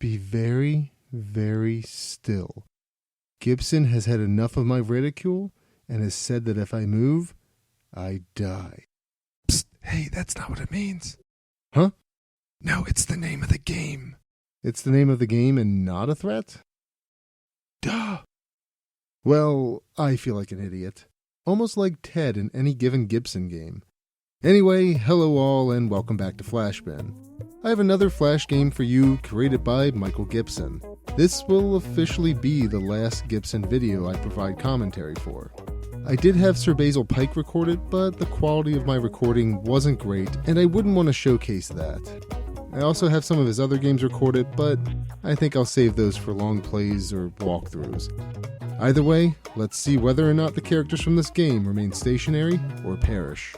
Be very, very still. Gibson has had enough of my ridicule and has said that if I move, I die. Psst, hey, that's not what it means. Huh? No, it's the name of the game. It's the name of the game and not a threat? Duh. Well, I feel like an idiot. Almost like Ted in any given Gibson game. Anyway, hello all and welcome back to Flashbin. I have another Flash game for you created by Michael Gibson. This will officially be the last Gibson video I provide commentary for. I did have Sir Basil Pike recorded, but the quality of my recording wasn't great and I wouldn't want to showcase that. I also have some of his other games recorded, but I think I'll save those for long plays or walkthroughs. Either way, let's see whether or not the characters from this game remain stationary or perish.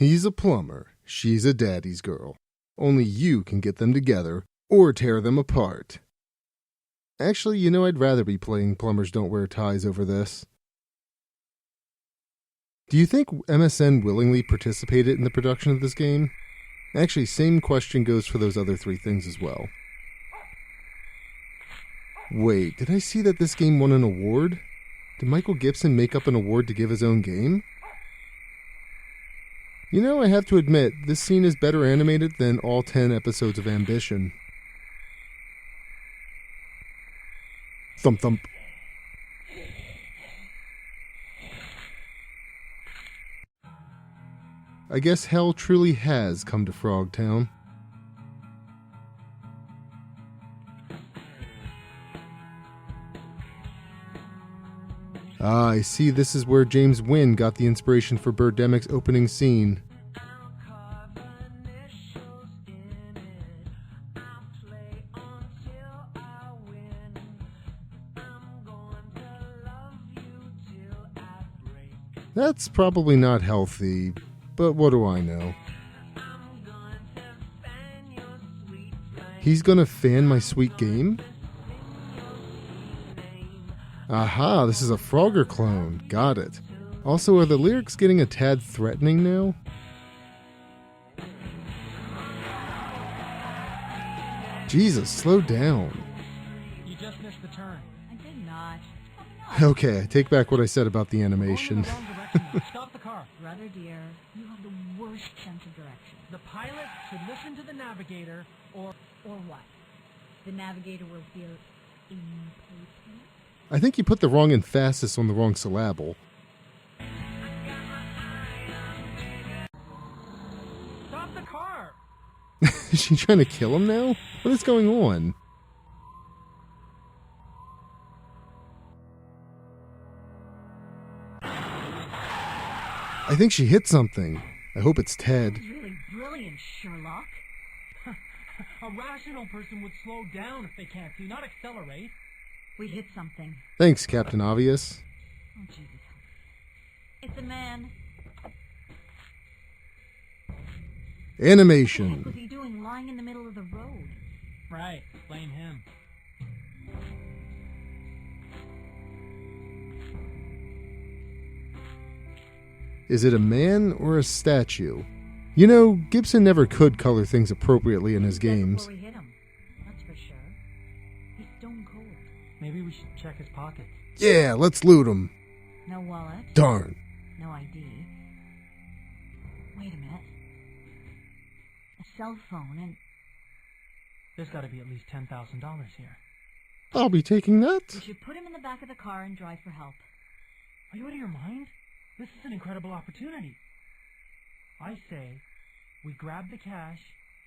He's a plumber, she's a daddy's girl. Only you can get them together or tear them apart. Actually, I'd rather be playing Plumbers Don't Wear Ties over this. Do you think MSN willingly participated in the production of this game? Actually, same question goes for those other three things as well. Wait, did I see that this game won an award? Did Michael Gibson make up an award to give his own game? I have to admit, this scene is better animated than all 10 episodes of Ambition. Thump thump. I guess hell truly has come to Frogtown. Ah, I see this is where James Wynn got the inspiration for Birdemic's opening scene. That's probably not healthy, but what do I know? He's gonna fan my sweet game? Aha, this is a Frogger clone. Got it. Also, are the lyrics getting a tad threatening now? Jesus, slow down. You just missed the turn. I did not. Okay, I take back what I said about the animation. Stop the car. Brother dear, you have the worst sense of direction. The pilot should listen to the navigator, or what? The navigator will feel impatient? I think you put the wrong emphasis on the wrong syllable. stop the car. Is she trying to kill him now? What is going on? I think she hit something. I hope it's Ted. Really brilliant, Sherlock. A rational person would slow down if they can't see, not accelerate. We hit something. Thanks, Captain Obvious. Oh, Jesus. It's a man. What was Animation. he doing lying in the middle of the road? Right, blame him. Is it a man or a statue? You know, Gibson never could color things appropriately in his games. Before we hit him, that's for sure. He's stone cold. Maybe we should check his pockets. Yeah, let's loot him. No wallet. Darn. No ID. Wait a minute. A cell phone and... There's got to be at least $10,000 here. I'll be taking that. We should put him in the back of the car and drive for help. Are you out of your mind? This is an incredible opportunity. I say, we grab the cash,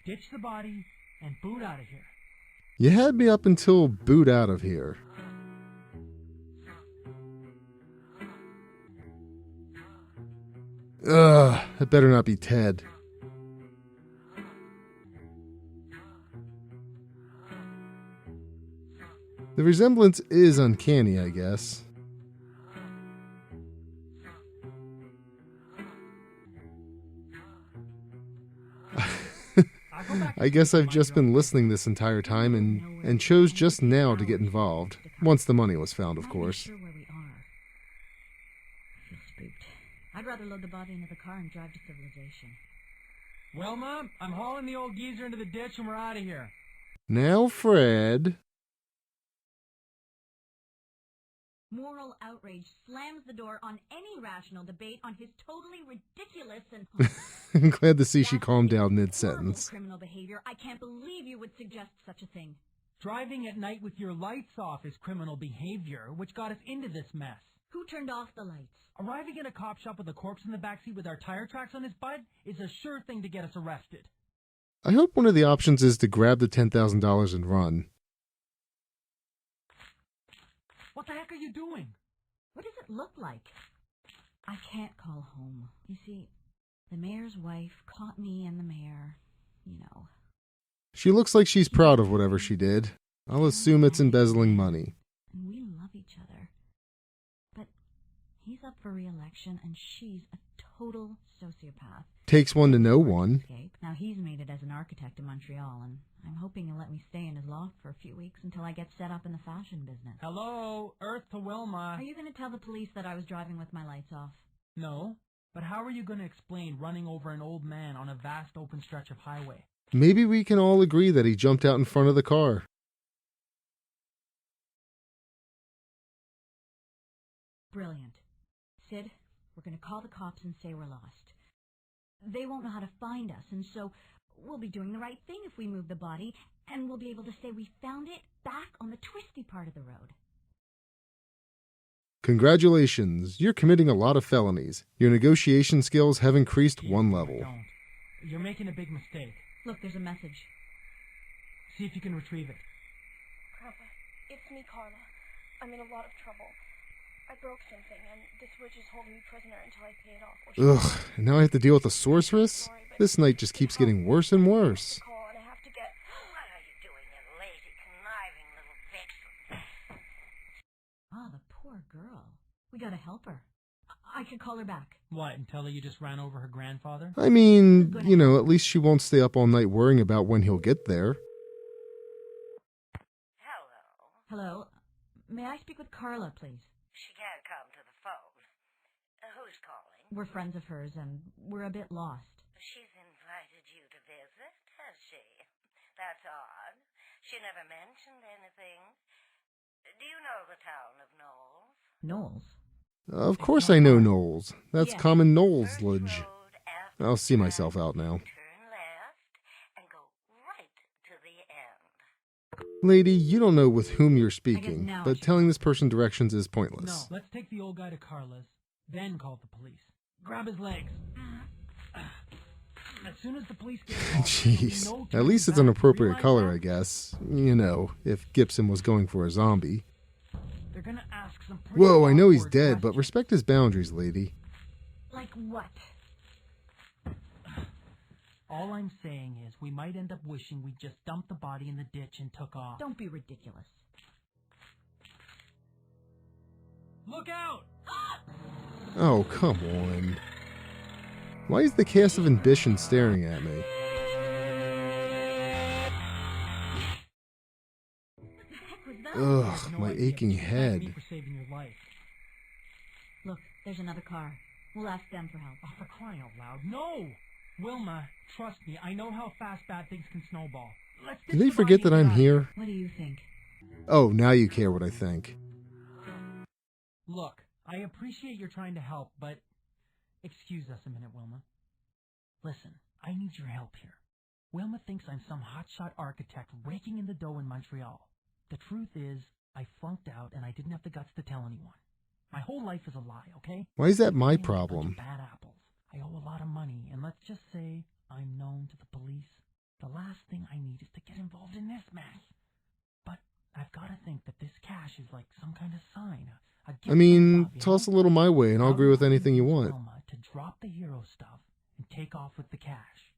ditch the body, and boot out of here. You had me up until boot out of here. Ugh, it better not be Ted. The resemblance is uncanny, I guess. I guess I've just been listening this entire time and chose just now to get involved. Once the money was found, of course. Sure where we are. I feel spooked. I'd rather load the body into the car and drive to civilization. Well, Mom, I'm hauling the old geezer into the ditch and we're out of here. Now, Fred. Moral outrage slams the door on any rational debate on his totally ridiculous and... I'm glad to see she calmed down mid-sentence. Criminal behavior. I can't believe you would suggest such a thing. Driving at night with your lights off is criminal behavior, which got us into this mess. Who turned off the lights? Arriving at a cop shop with a corpse in the backseat with our tire tracks on his butt is a sure thing to get us arrested. I hope one of the options is to grab the $10,000 and run. What the heck are you doing? What does it look like? I can't call home. You see, the mayor's wife caught me and the mayor, you know. She looks like she's proud of whatever she did. I'll assume it's embezzling money. And we love each other. But he's up for re-election and she's a total sociopath. Takes one to know one. Now he's made it as an architect in Montreal, and I'm hoping he'll let me stay in his loft for a few weeks until I get set up in the fashion business. Hello, Earth to Wilma. Are you going to tell the police that I was driving with my lights off? No, but how are you going to explain running over an old man on a vast open stretch of highway? Maybe we can all agree that he jumped out in front of the car. Brilliant. Sid, we're going to call the cops and say we're lost. They won't know how to find us, and so we'll be doing the right thing if we move the body, and we'll be able to say we found it back on the twisty part of the road. Congratulations, you're committing a lot of felonies. Your negotiation skills have increased one level. Don't. You're making a big mistake. Look, there's a message. See if you can retrieve it. Grandpa, it's me, Carla. I'm in a lot of trouble. I broke something, and this witch is holding me prisoner until I pay it off. Ugh, and now I have to deal with a sorceress? This night just keeps getting worse and worse. And I have to get... What are you doing, you lazy, conniving little vixen? Ah, the poor girl. We gotta help her. I could call her back. What, and tell her you just ran over her grandfather? I mean, you know, at least she won't stay up all night worrying about when he'll get there. Hello. Hello? May I speak with Carla, please? She can't come to the phone. Who's calling? We're friends of hers, and we're a bit lost. She's invited you to visit, has she? That's odd. She never mentioned anything. Do you know the town of Knowles? Knowles? Of course I know Knowles. That's Yeah. common Knowles-lage. Road after I'll see that, myself out now. Turn left and go right to the end. Lady, you don't know with whom you're I speaking, guess now but she telling knows. this person directions is No, pointless. let's take the old guy to Carla's, then call the police. Grab his legs. As soon as the police get involved, Jeez. there'll be no At turning least it's an back. appropriate Realize color, that? I guess. You know, if Gibson was going for a zombie. They're gonna ask some pretty Whoa, I know he's awkward dead, but questions. respect his boundaries, lady. Like what? All I'm saying is we might end up wishing we just dumped the body in the ditch and took off. Don't be ridiculous. Look out! Oh, come on. Why is the cast of Ambition staring at me? What the heck was that? Ugh, I have no my idea, aching but you thanked head. me for saving your life. Look, there's another car. We'll ask them for help. Oh, for crying out loud. No! Wilma, trust me, I know how fast bad things can snowball. Let's Did they forget that I'm here? What do you think? Oh, now you care what I think. Look, I appreciate you're trying to help, but... Excuse us a minute, Wilma. Listen, I need your help here. Wilma thinks I'm some hotshot architect raking in the dough in Montreal. The truth is, I flunked out and I didn't have the guts to tell anyone. My whole life is a lie, okay? Why is that my I'm a bunch problem? of bad apples. I owe a lot of money, and let's just say I'm known to the police. The last thing I need is to get involved in this mess. But I've got to think that this cash is like some kind of sign. A gift I mean, from above, you toss a know? little my way and I'll agree with anything you want. Wilma to drop the hero stuff and take off with the cash.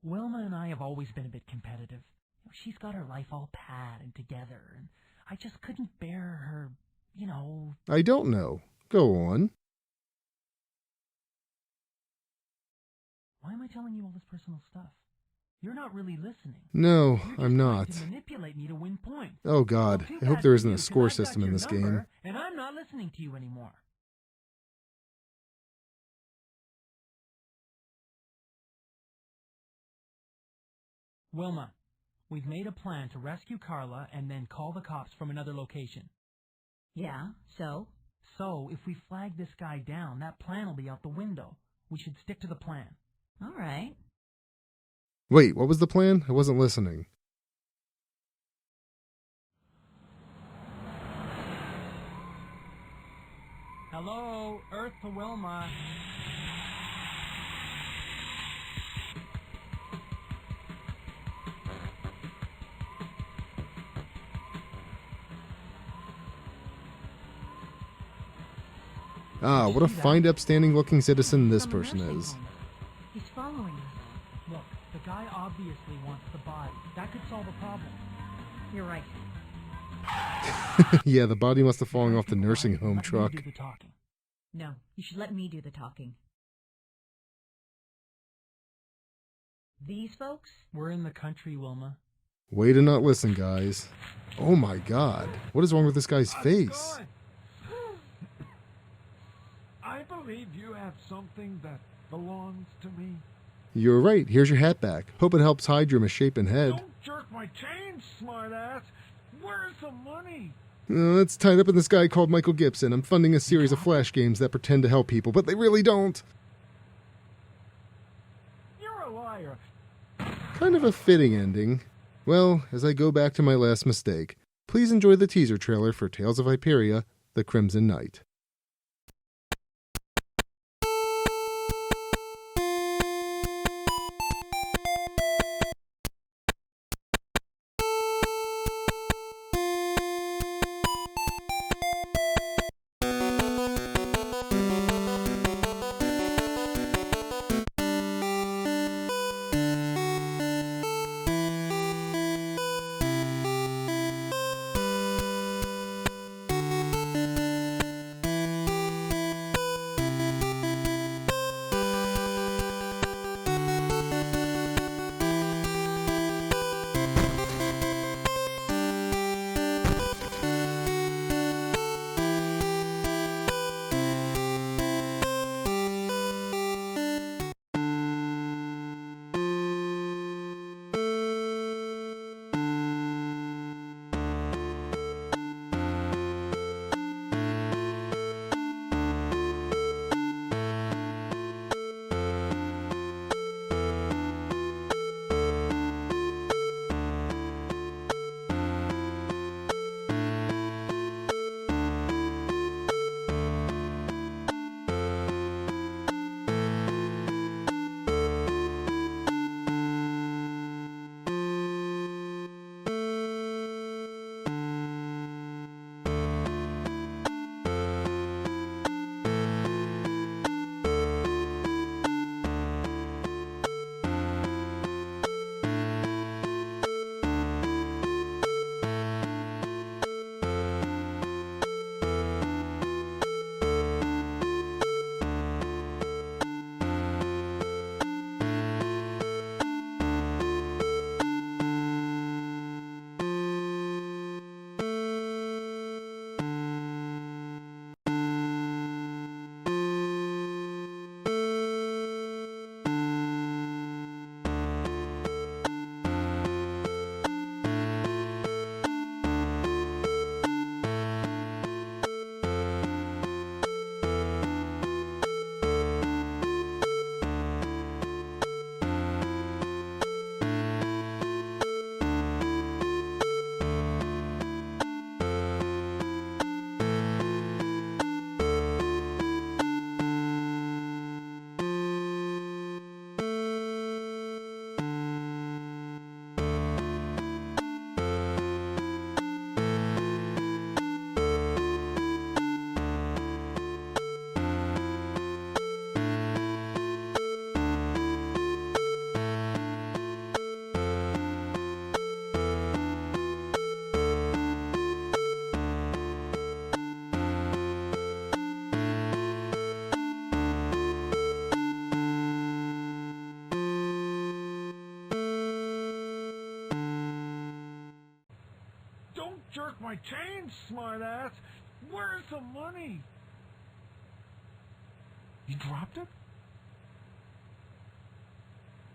Wilma and I have always been a bit competitive. She's got her life all pad and together, and I just couldn't bear her, I don't know. Go on. Why am I telling you all this personal stuff? You're not really listening. No, You're just I'm not. trying to manipulate me to win points. Oh God, Well, too I hope bad there for isn't you, a 'cause score I've got system in your this number, game. and I'm not listening to you anymore. Wilma, we've made a plan to rescue Carla and then call the cops from another location. Yeah, so? So, if we flag this guy down, that plan will be out the window. We should stick to the plan. All right. Wait, what was the plan? I wasn't listening. Hello, Earth to Wilma. Ah, what a fine, upstanding-looking citizen this From the person nursing is. home. He's following us. Look, the guy obviously wants the body. That could solve a problem. You're right. Yeah, the body must have fallen off the nursing home Let me truck. do the talking. No, you should let me do the talking. These folks? We're in the country, Wilma. Way to not listen, guys. Oh my God, what is wrong with this guy's face? I believe you have something that belongs to me. You're right, here's your hat back. Hope it helps hide your misshapen head. Don't jerk my chain, smartass. Where's the money? It's tied up in this guy called Michael Gibson. I'm funding a series of flash games that pretend to help people, but they really don't. You're a liar. Kind of a fitting ending. Well, as I go back to my last mistake, please enjoy the teaser trailer for Tales of Hyperia, The Crimson Knight. change, smartass. Where's the money? You dropped it?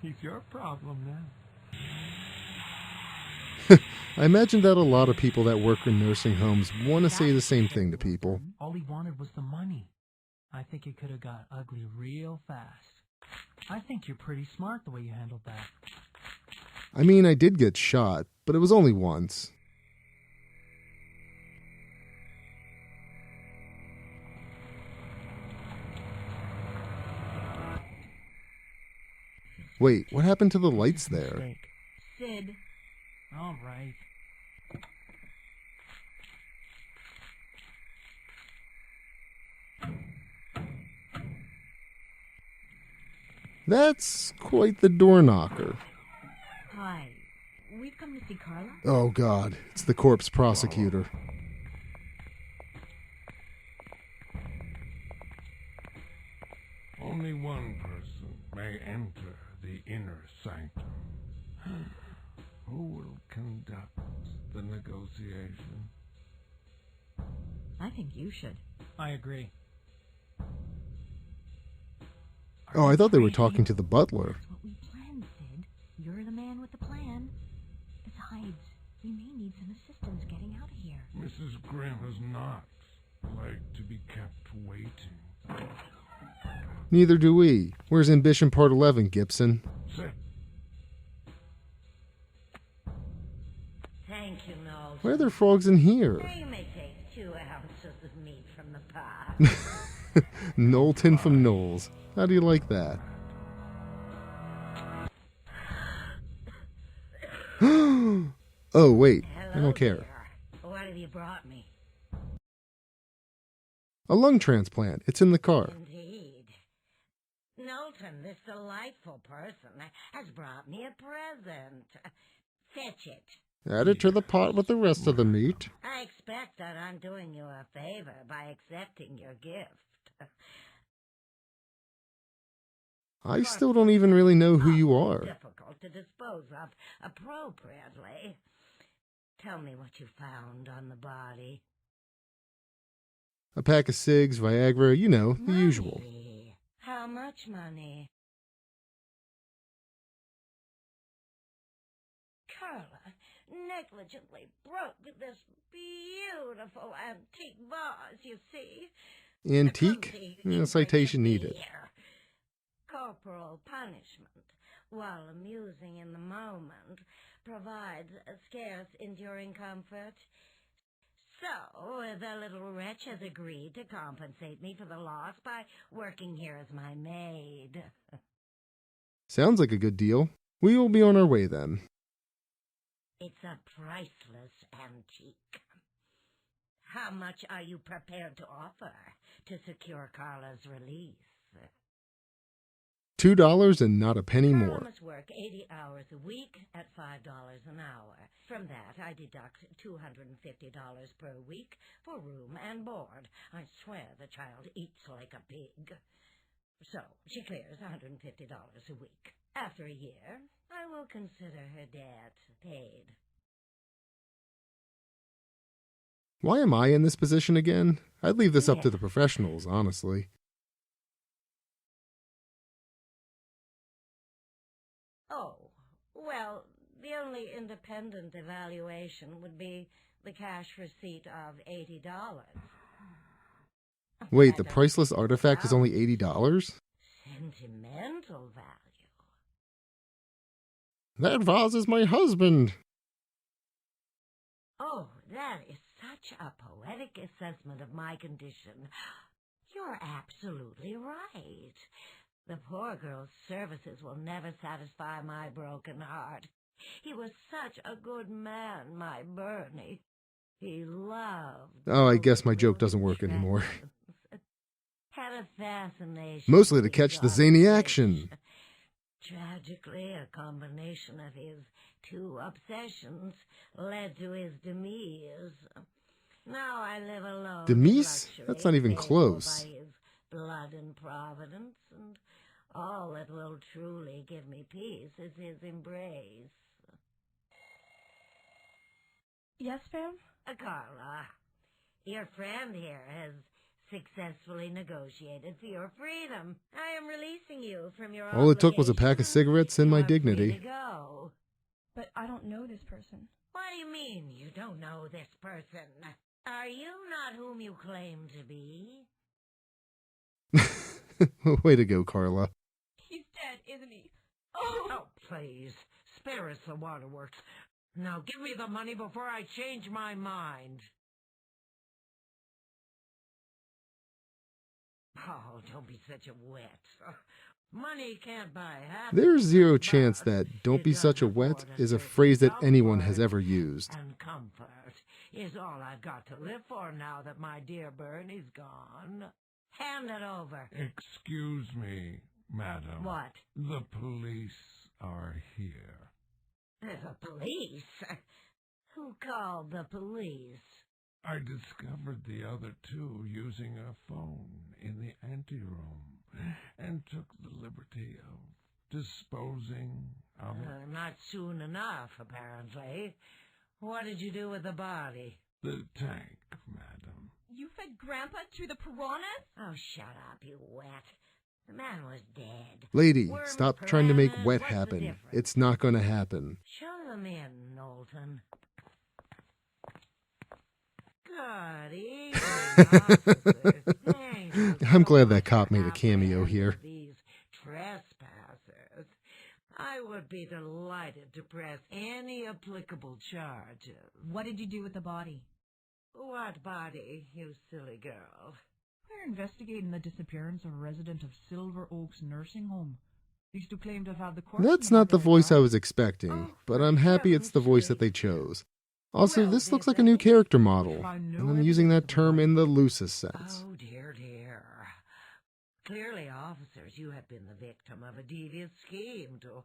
He's your problem now. I imagine that a lot of people that work in nursing homes want to say the same thing to people. All he wanted was the money. I think it could have got ugly real fast. I think you're pretty smart the way you handled that. I mean, I did get shot, but it was only once. Wait, what happened to the lights there? Sid. All right. That's quite the door knocker. Hi. We've come to see Carla. Oh God, it's the corpse prosecutor. Only one person may enter the inner sanctum. Who will conduct the negotiation? I think you should. I agree. Oh, I thought they were talking to the butler. That's what we planned, Sid. You're the man with the plan. Besides, we may need some assistance getting out of here. Mrs. Grimm does not like to be kept waiting. Neither do we. Where's Ambition Part 11, Gibson? Sit. Thank you, Knowles. Why are there frogs in here? Now you may take 2 ounces of meat from the pot. Knowlton from Knowles. How do you like that? Oh, wait. I Hello, don't care. dear. What have you brought me? A lung transplant. It's in the car. Indeed. Knowlton, this delightful person, has brought me a present. Fetch it. Add it to the pot with the rest of the meat. I expect that I'm doing you a favor by accepting your gift. I still don't even really know who you are. Difficult to dispose of appropriately. Tell me what you found on the body. A pack of cigs, Viagra, you know, the Money. usual. How much money? Carla negligently broke this beautiful antique vase, you see. Antique? Yeah, citation needed. Here. Corporal punishment, while amusing in the moment, provides a scarce, enduring comfort. So, the little wretch has agreed to compensate me for the loss by working here as my maid. Sounds like a good deal. We will be on our way then. It's a priceless antique. How much are you prepared to offer to secure Carla's release? $2 and not a penny Carla more. must work 80 hours a week at $5 an hour. From that, I deduct $250 per week for room and board. I swear the child eats like a pig. So, she clears $150 a week. After a year, I will consider her debt paid. Why am I in this position again? I'd leave this up to the professionals, honestly. Oh, well, the only independent evaluation would be the cash receipt of $80. Wait, the priceless artifact is only $80? Sentimental value. That vase is my husband. Oh, that is such a poetic assessment of my condition. You're absolutely right. The poor girl's services will never satisfy my broken heart. He was such a good man, my Bernie. He loved... Oh, I guess my joke doesn't work anymore. Had a fascination... Mostly to with catch the God's zany fish. action. Tragically, a combination of his 2 obsessions led to his demise. Now I live alone. in Demise? luxury, That's not even paid for close. By his blood and providence, and all that will truly give me peace is his embrace. Yes, ma'am? Carla, your friend here has successfully negotiated for your freedom. I am releasing you from your All it took was a pack of obligations. cigarettes and You my are free dignity. to go. But I don't know this person. What do you mean you don't know this person? Are you not whom you claim to be? Way to go, Carla. He's dead, isn't he? Oh, please. Spare us the waterworks. Now give me the money before I change my mind. Oh, don't be such a wet. Money can't buy happiness. There's zero but chance that "don't it be does such a afford wet" a is a certain phrase that anyone has comfort, ever used. And comfort is all I've got to live for now that my dear Bernie's gone. Hand it over. Excuse me, madam. What? The police are here. The police? Who called the police? I discovered the other two using a phone in the anteroom and took the liberty of disposing of it. Not soon enough, apparently. What did you do with the body? The tank, madam. You fed Grandpa to the piranhas? Oh, shut up, you wet. The man was dead. Lady, Worms, stop trying to make piranhas, wet what's the happen. difference? It's not going to happen. Show them in, Knowlton. God, evening, officers. Thank you I'm so glad that much cop for made a cameo apprehending here. These trespassers. I would be delighted to press any applicable charges. What did you do with the body? What body, you silly girl? We're investigating the disappearance of a resident of Silver Oaks Nursing Home. These two claim to have had the corpse. That's not the voice I was expecting, but I'm happy it's the voice that they chose. Also, this looks like a new character model, and I'm using that term in the loosest sense. Oh, dear, dear. Clearly, officers, you have been the victim of a devious scheme to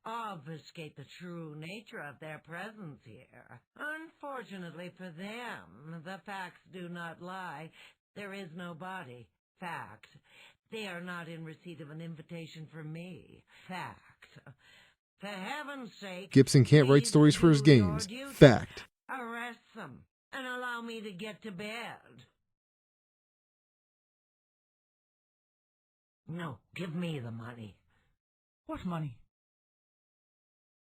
obfuscate the true nature of their presence here. Unfortunately for them, the facts do not lie. There is no body. Fact. They are not in receipt of an invitation from me. Fact. For heaven's sake, Gibson can't write please stories for his do your games. duty. Fact. Arrest them and allow me to get to bed. No, give me the money. What money?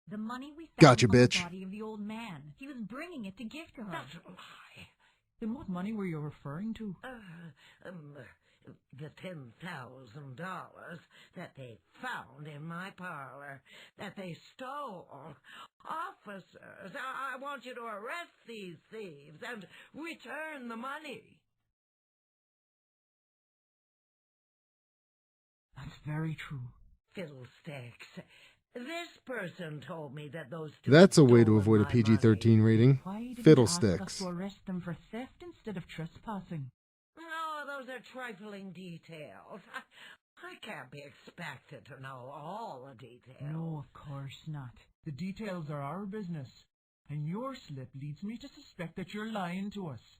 The money we found Gotcha, on bitch. the body of the old man. He was bringing it to give to her. That's a lie. Then what money were you referring to? The $10,000 that they found in my parlor, that they stole. Officers, I want you to arrest these thieves and return the money. That's very true. Fiddlesticks. This person told me that those two That's a way to stole avoid a my PG-13 money. rating. Why didn't you ask us Fiddlesticks. to arrest them for theft instead of trespassing? No, those are trifling details. I can't be expected to know all the details. No, of course not. The details are our business, and your slip leads me to suspect that you're lying to us.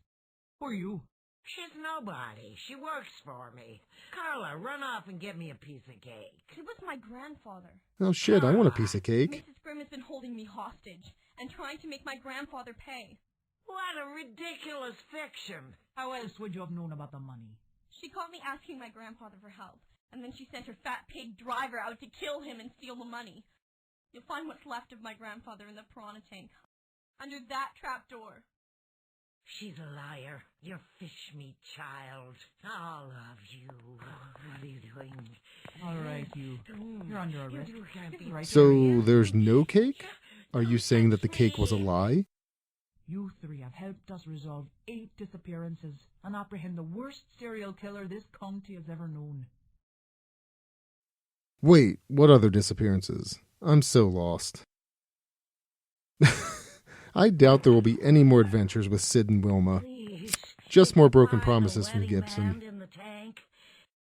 Or you. She's nobody. She works for me. Carla, run off and get me a piece of cake. It was my grandfather. Oh shit, I want a piece of cake. Mrs. Grimm has been holding me hostage and trying to make my grandfather pay. What a ridiculous fiction. How else would you have known about the money? She caught me asking my grandfather for help, and then she sent her fat pig driver out to kill him and steal the money. You'll find what's left of my grandfather in the piranha tank, under that trap door. She's a liar. You're fish meat, child. All of you. What are you doing? All right, you. You're under arrest. You can't Get be right So here. there's no cake? Are you saying that the cake was a lie? You three have helped us resolve 8 disappearances and apprehend the worst serial killer this county has ever known. Wait, what other disappearances? I'm so lost. I doubt there will be any more adventures with Sid and Wilma. Please. Just more broken Find the promises from wedding Gibson. band in the tank.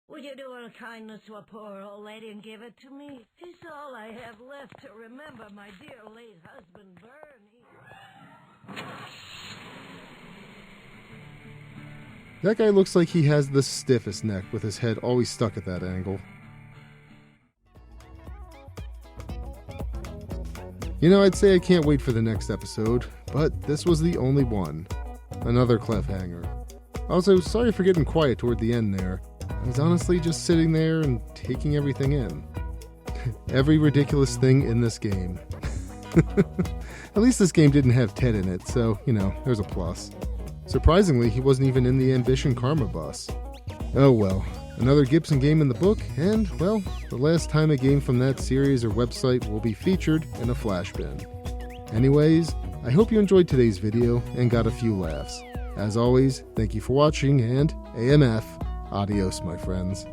Would you do a kindness to a poor old lady and give it to me? It's all I have left to remember my dear late husband, Bernie. That guy looks like he has the stiffest neck with his head always stuck at that angle. I'd say I can't wait for the next episode, but this was the only one. Another cliffhanger. Also, sorry for getting quiet toward the end there. I was honestly just sitting there and taking everything in. Every ridiculous thing in this game. At least this game didn't have Ted in it, so, there's a plus. Surprisingly, he wasn't even in the Ambition Karma bus. Oh well, another Gibson game in the book, and, well, the last time a game from that series or website will be featured in a Flashbin. Anyways, I hope you enjoyed today's video and got a few laughs. As always, thank you for watching, and AMF, adios my friends.